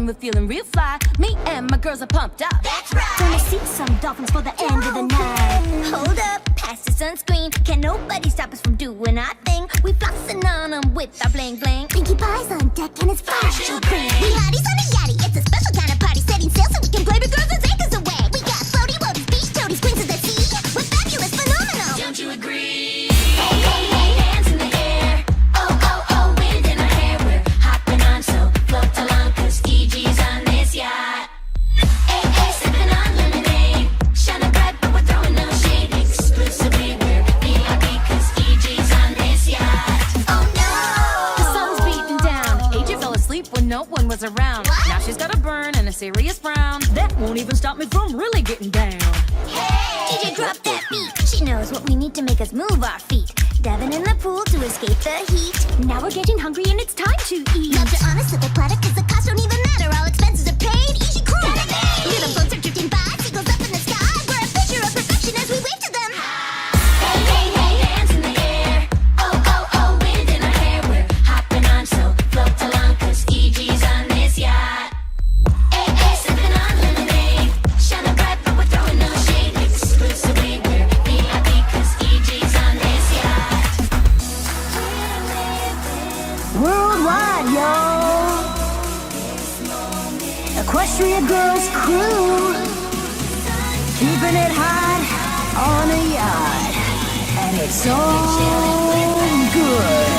we're feeling real fly. Me and my girls are pumped up. That's right. Gonna see some dolphins for the end of the night. Hold up, past the sunscreen. Can nobody stop us from doing our thing? We flossin' on them with our bling bling. Pinkie Pie's on deck and it's flash green. We hotties on the yachty. It's a special kind of party. Setting sail so we can play with girls and acres away. We got floaty woaties, beach toadies, queens of the sea. We're fabulous, phenomenal. Don't you agree? Hey, hey, hey, hands in the air. Oh, oh, oh, wind in our hair. We're hopping on, so float along, 'cause EG's on this yacht. Hey, hey, sipping on lemonade. Shining bright, but we're throwing no shade. Exclusively, we're VIP, 'cause EG's on this yacht. Oh no! The sun's beating down. AJ fell asleep when no one was around. What? Now she's got a burn and a serious frown. That won't even stop me from really getting down. Hey! DJ, drop that beat. She knows what we need to make us move our feet. Diving in the pool to escape the heat. Now we're getting hungry and it's time to eat. Love to on a silver platter, 'cause the cost don't even matter. All expenses are paid. Easy cruise. Little boats are drifting by. Seagulls up in the sky. We're a picture of perfection as we wave to them. Hey, hey, hey, hands in the air. Oh, oh, oh, wind in our hair. We're hopping on, so float along, 'cause EG's on this yacht. Hey, hey, sipping on lemonade. Shining bright, but we're throwing no shade. Exclusively, we're VIP, 'cause EG's on this yacht. Worldwide, yo. Equestria Girls Crew. Keeping it hot on a yacht. And it's so good.